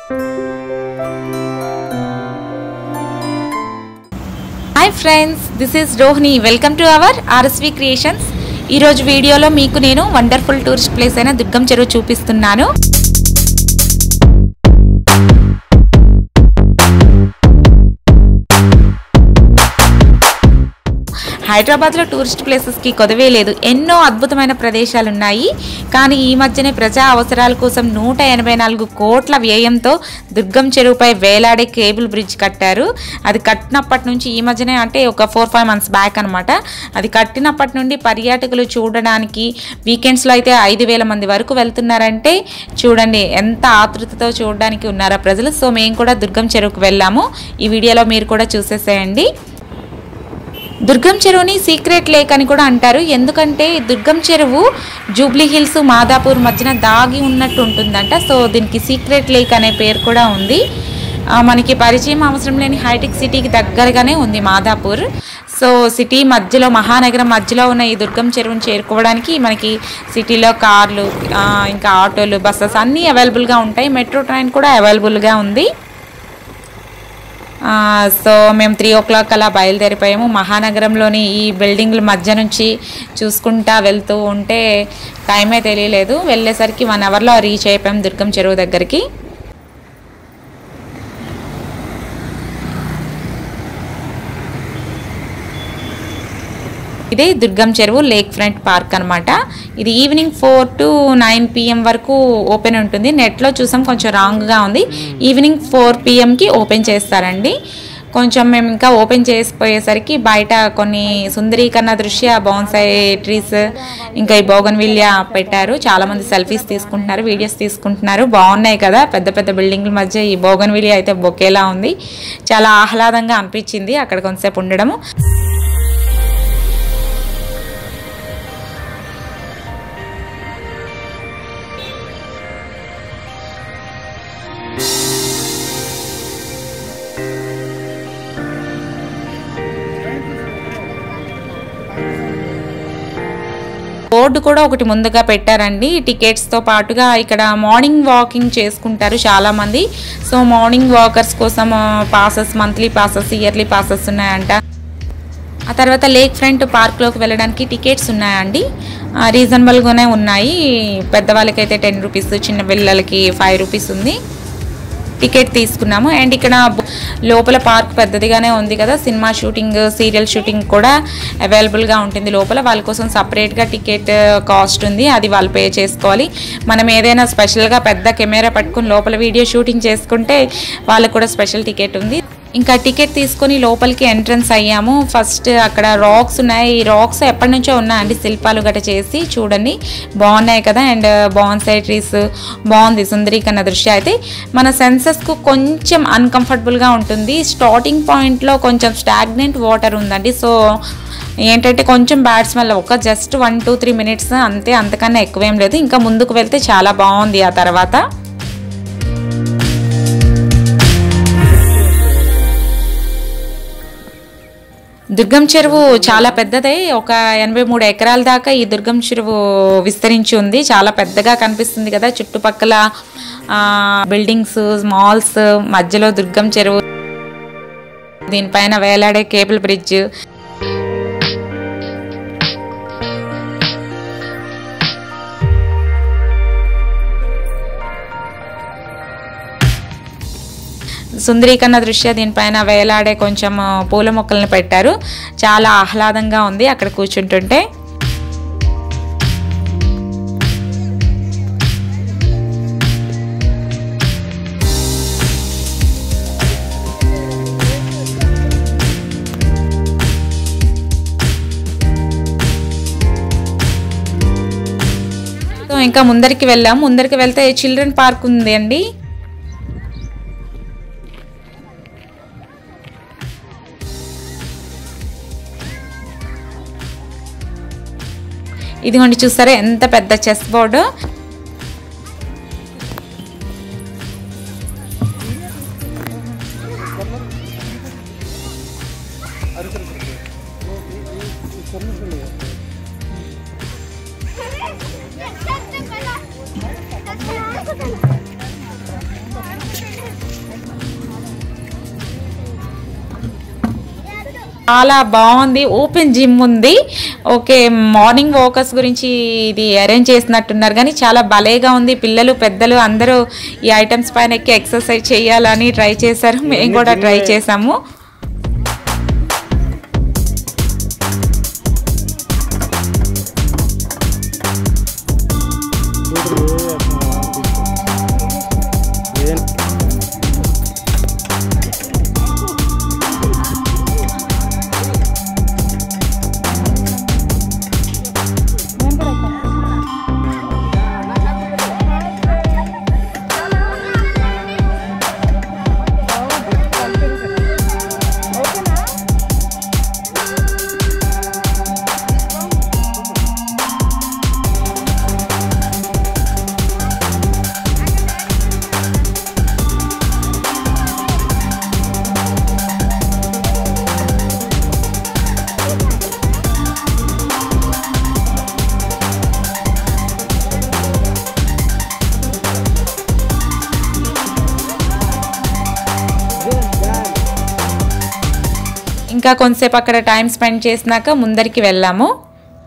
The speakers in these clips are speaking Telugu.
Hi friends, this is Rohini. Welcome to our RSV creations. ఈరోజు వీడియోలో మీకు నేను వండర్ఫుల్ టూరిస్ట్ ప్లేస్ అయిన దుర్గం చెరువు చూపిస్తున్నాను. హైదరాబాద్లో టూరిస్ట్ ప్లేసెస్కి కొదవే లేదు. ఎన్నో అద్భుతమైన ప్రదేశాలు ఉన్నాయి. కానీ ఈ మధ్యనే ప్రజా అవసరాల కోసం 184 కోట్ల వ్యయంతో దుర్గం చెరువుపై వేలాడే కేబుల్ బ్రిడ్జ్ కట్టారు. అది కట్టినప్పటి నుంచి ఈ మధ్యనే అంటే ఒక 4-5 మంత్స్ బ్యాక్ అనమాట. అది కట్టినప్పటి నుండి పర్యాటకులు చూడడానికి వీకెండ్స్లో అయితే 5,000 మంది వరకు వెళ్తున్నారంటే చూడండి ఎంత ఆతృతతో చూడడానికి ఉన్నారా ప్రజలు. సో మేము కూడా దుర్గం చెరువుకు వెళ్ళాము. ఈ వీడియోలో మీరు కూడా చూసేసేయండి. దుర్గం చెరువుని సీక్రెట్ లేక్ అని కూడా అంటారు. ఎందుకంటే దుర్గం చెరువు జూబ్లీ హిల్స్ మాదాపూర్ మధ్యన దాగి ఉన్నట్టు ఉంటుందంట. సో దీనికి సీక్రెట్ లేక్ అనే పేరు కూడా ఉంది. మనకి పరిచయం అవసరం లేని హైటెక్ సిటీకి దగ్గరగానే ఉంది మాదాపూర్. సో సిటీ మధ్యలో, మహానగరం మధ్యలో ఉన్న ఈ దుర్గం చెరువుని చేరుకోవడానికి మనకి సిటీలో కార్లు, ఇంకా ఆటోలు, బస్సెస్ అన్నీ అవైలబుల్గా ఉంటాయి. మెట్రో ట్రైన్ కూడా అవైలబుల్గా ఉంది. సో మేము 3 o'clock అలా బయలుదేరిపోయాము. మహానగరంలోని ఈ బిల్డింగ్ల మధ్య నుంచి చూసుకుంటా వెళ్తూ ఉంటే టైమే తెలియలేదు. వెళ్ళేసరికి 1 hourలో రీచ్ అయిపోయాం దుర్గం చెరువు దగ్గరికి. ఇదే దుర్గం చెరువు లేక్ ఫ్రంట్ పార్క్ అనమాట. ఇది ఈవినింగ్ 4 to 9 PM వరకు ఓపెన్ ఉంటుంది. నెట్లో చూసాం, కొంచెం రాంగ్గా ఉంది. ఈవినింగ్ 4 PMకి ఓపెన్ చేస్తారండి. కొంచెం మేము ఇంకా ఓపెన్ చేసిపోయేసరికి బయట కొన్ని సుందరీకరణ దృశ్య బోన్సాయి ట్రీస్, ఇంకా ఈ బోగన్విలియా పెట్టారు. చాలామంది సెల్ఫీస్ తీసుకుంటున్నారు, వీడియోస్ తీసుకుంటున్నారు. బాగున్నాయి కదా, పెద్ద పెద్ద బిల్డింగ్ల మధ్య ఈ బోగన్విలియా అయితే బొకేలా ఉంది. చాలా ఆహ్లాదంగా అనిపించింది అక్కడ కొంతసేపు ఉండడము. బోర్డు కూడా ఒకటి ముందుగా పెట్టారండి. టికెట్స్తో పాటుగా ఇక్కడ మార్నింగ్ వాకింగ్ చేసుకుంటారు చాలామంది. సో మార్నింగ్ వాకర్స్ కోసం passes, monthly passes, yearly passes ఉన్నాయంట. ఆ తర్వాత లేక్ ఫ్రంట్ పార్క్లోకి వెళ్ళడానికి టికెట్స్ ఉన్నాయండి. రీజనబుల్గానే ఉన్నాయి. పెద్దవాళ్ళకైతే 10 రూపీస్, చిన్న పిల్లలకి 5 రూపీస్ ఉంది. టికెట్ తీసుకున్నాము. అండ్ ఇక్కడ లోపల పార్క్ పెద్దదిగానే ఉంది కదా, సినిమా షూటింగ్, సీరియల్ షూటింగ్ కూడా అవైలబుల్గా ఉంటుంది లోపల. వాళ్ళ కోసం సపరేట్గా టికెట్ కాస్ట్ ఉంది, అది వాళ్ళు పే చేసుకోవాలి. మనం ఏదైనా స్పెషల్గా పెద్ద కెమెరా పట్టుకుని లోపల వీడియో షూటింగ్ చేసుకుంటే వాళ్ళకు కూడా స్పెషల్ టికెట్ ఉంది. ఇంకా టికెట్ తీసుకొని లోపలికి ఎంట్రన్స్ అయ్యాము. ఫస్ట్ అక్కడ రాక్స్ ఉన్నాయి. ఈ రాక్స్ ఎప్పటి నుంచో ఉన్నాయండి, శిల్పాలు గట్ట చేసి చూడండి, బాగున్నాయి కదా. అండ్ బోన్సాయి ట్రీస్ బాగుంది. సుందరీకరణ దృశ్యం అయితే మన సెన్సెస్కు కొంచెం అన్కంఫర్టబుల్గా ఉంటుంది. స్టార్టింగ్ పాయింట్లో కొంచెం స్టాగ్నెంట్ వాటర్ ఉందండి. సో ఏంటంటే కొంచెం బ్యాడ్ స్మెల్, ఒక జస్ట్ 1-2-3 minutes అంతే, అంతకన్నా ఎక్కువేం లేదు. ఇంకా ముందుకు వెళ్తే చాలా బాగుంది. ఆ తర్వాత దుర్గం చెరువు చాలా పెద్దదే. ఒక 83 ఎకరాల దాకా ఈ దుర్గం చెరువు విస్తరించి ఉంది. చాలా పెద్దగా కనిపిస్తుంది కదా, చుట్టుపక్కల బిల్డింగ్స్, మాల్స్, మధ్యలో దుర్గం చెరువు, దీనిపైన వేలాడే కేబుల్ బ్రిడ్జ్. సుందరీకరణ దృశ్య, దీనిపైన వేలాడే కొంచెం పూల మొక్కలను పెట్టారు. చాలా ఆహ్లాదంగా ఉంది అక్కడ కూర్చుంటుంటే. సో ఇంకా ముందరికి వెళ్ళాము. ముందరికి వెళ్తే చిల్డ్రన్ పార్క్ ఉంది అండి. ఇదిగోండి, చూస్తారా ఎంత పెద్ద చెస్ బోర్డు. చాలా బాగుంది. ఓపెన్ జిమ్ ఉంది. ఓకే, మార్నింగ్ వాకర్స్ గురించి ఇది అరేంజ్ చేసినట్టున్నారు కానీ చాలా భలేగా ఉంది. పిల్లలు పెద్దలు అందరూ ఈ ఐటమ్స్ పైన ఎక్కి ఎక్సర్సైజ్ చేయాలని ట్రై చేశారు. మేము కూడా ట్రై చేసాము. ఇంకా కొంతసేపు అక్కడ టైం స్పెండ్ చేసినాక ముందరికి వెళ్ళాము.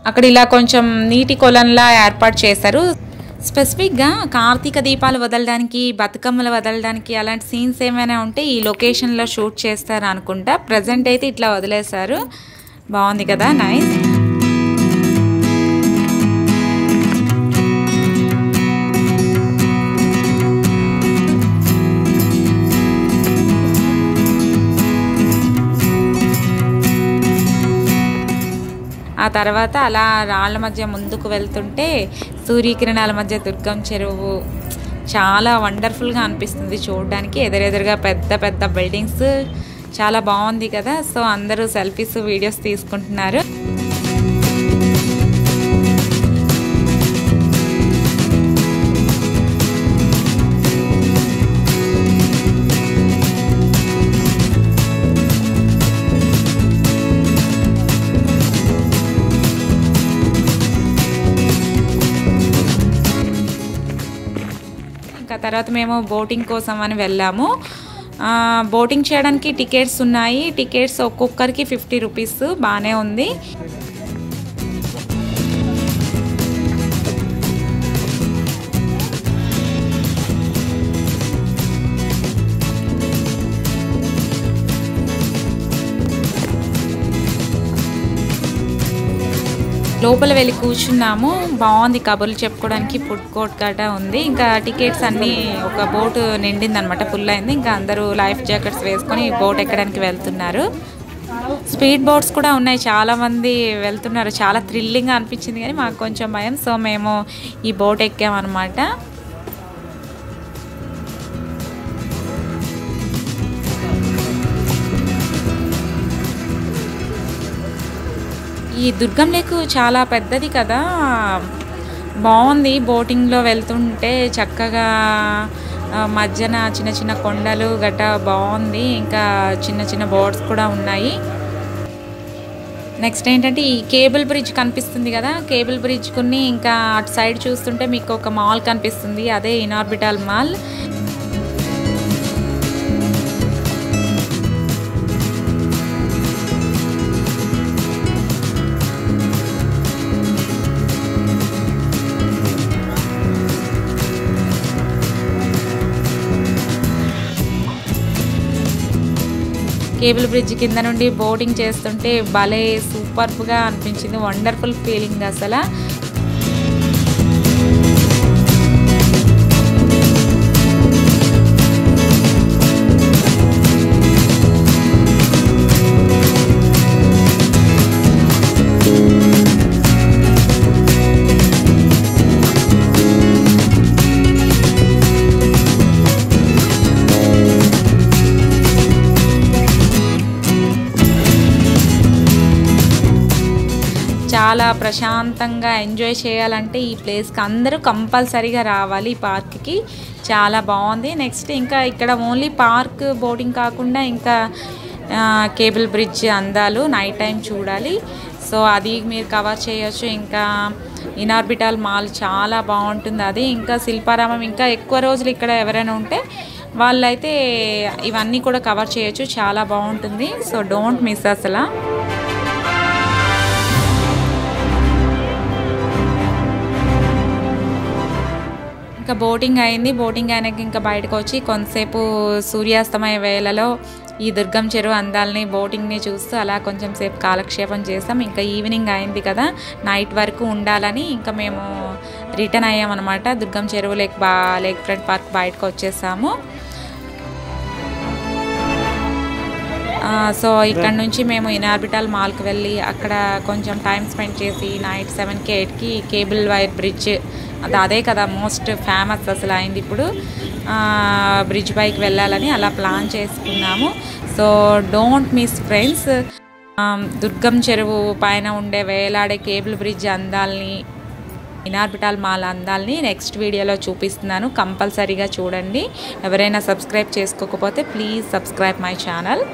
అక్కడ ఇలా కొంచెం నీటి కొలంలా ఏర్పాటు చేశారు. స్పెసిఫిక్గా కార్తీక దీపాలు వదలడానికి, బతుకమ్మలు వదలడానికి అలాంటి సీన్స్ ఏమైనా ఉంటే ఈ లొకేషన్లో షూట్ చేస్తారు అనుకుంటా. ప్రజెంట్ అయితే ఇట్లా వదిలేశారు. బాగుంది కదా, నైస్. ఆ తర్వాత అలా రాళ్ళ మధ్య ముందుకు వెళ్తుంటే సూర్యకిరణాల మధ్య దుర్గం చెరువు చాలా వండర్ఫుల్గా అనిపిస్తుంది చూడడానికి. ఎదురెదురుగా పెద్ద పెద్ద బిల్డింగ్స్, చాలా బాగుంది కదా. సో అందరూ సెల్ఫీస్, వీడియోస్ తీసుకుంటున్నారు. తర్వాత మేము బోటింగ్ కోసం అని వెళ్ళాము. బోటింగ్ చేయడానికి టికెట్స్ ఉన్నాయి. టికెట్స్ ఒక్కొక్కరికి 50 రూపీస్. బాగానే ఉంది. లోపల వెళ్ళి కూర్చున్నాము. బాగుంది, కబుర్లు చెప్పుకోవడానికి ఫుడ్ కోర్ట్ గట్రా ఉంది. ఇంకా టికెట్స్ అన్నీ, ఒక బోటు నిండింది అనమాట, ఫుల్ అయింది. ఇంకా అందరూ లైఫ్ జాకెట్స్ వేసుకొని బోట్ ఎక్కడానికి వెళ్తున్నారు. స్పీడ్ బోట్స్ కూడా ఉన్నాయి, చాలామంది వెళ్తున్నారు. చాలా థ్రిల్లింగ్గా అనిపించింది కానీ మాకు కొంచెం భయం. సో మేము ఈ బోట్ ఎక్కామన్నమాట. ఈ దుర్గం లేక్ చాలా పెద్దది కదా, బాగుంది. బోటింగ్లో వెళ్తుంటే చక్కగా మధ్యన చిన్న చిన్న కొండలు గట్రా బాగుంది. ఇంకా చిన్న చిన్న బోట్స్ కూడా ఉన్నాయి. నెక్స్ట్ ఏంటంటే ఈ కేబుల్ బ్రిడ్జ్ కనిపిస్తుంది కదా, కేబుల్ బ్రిడ్జ్ కొన్ని ఇంకా అటు సైడ్ చూస్తుంటే మీకు ఒక మాల్ కనిపిస్తుంది, అదే ఇనార్బిటల్ మాల్. కేబుల్ బ్రిడ్జ్ కింద నుండి బోటింగ్ చేస్తుంటే భలే సూపర్గా అనిపించింది. వండర్ఫుల్ ఫీలింగ్ అసలు. చాలా ప్రశాంతంగా ఎంజాయ్ చేయాలంటే ఈ ప్లేస్కి అందరూ కంపల్సరీగా రావాలి. ఈ పార్క్కి చాలా బాగుంది. నెక్స్ట్ ఇంకా ఇక్కడ ఓన్లీ పార్క్ బోటింగ్ కాకుండా ఇంకా కేబుల్ బ్రిడ్జ్ అందాలు నైట్ టైం చూడాలి. సో అది మీరు కవర్ చేయొచ్చు. ఇంకా ఇనార్బిటల్ మాల్ చాలా బాగుంటుంది అది. ఇంకా శిల్పారామం ఇంకా ఎక్కువ రోజులు ఇక్కడ ఎవరైనా ఉంటే వాళ్ళైతే ఇవన్నీ కూడా కవర్ చేయొచ్చు, చాలా బాగుంటుంది. సో డోంట్ మిస్ అసలు. ఇంకా బోటింగ్ అయింది. బోటింగ్ అయినాక ఇంకా బయటకు వచ్చి కొంతసేపు సూర్యాస్తమయ వేళలో ఈ దుర్గం చెరువు అందాలని బోటింగ్ని చూస్తూ అలా కొంచెం సేపు కాలక్షేపం చేసాం. ఇంకా ఈవినింగ్ అయింది కదా, నైట్ వరకు ఉండాలని ఇంకా మేము రిటర్న్ అయ్యామన్నమాట. దుర్గం చెరువు లేక్ ఫ్రంట్ పార్క్ బయటకు వచ్చేసాము. సో ఇక్కడ నుంచి మేము ఇనార్బిటల్ మాల్కి వెళ్ళి అక్కడ కొంచెం టైం స్పెండ్ చేసి నైట్ 7కి 8కి కేబుల్ వైర్ బ్రిడ్జ్, అదే కదా మోస్ట్ ఫేమస్ అసలు అయింది ఇప్పుడు, బ్రిడ్జ్ పైకి వెళ్ళాలని అలా ప్లాన్ చేసుకున్నాము. So don't miss friends. Durgam Cheruvu పైన ఉండే వేలాడే కేబుల్ బ్రిడ్జ్ అందాలని, ఇనార్బిటల్ మాల్ అందాలని నెక్స్ట్ వీడియోలో చూపిస్తున్నాను. కంపల్సరీగా చూడండి. ఎవరైనా సబ్స్క్రైబ్ చేసుకోకపోతే ప్లీజ్ సబ్స్క్రైబ్ మై ఛానల్.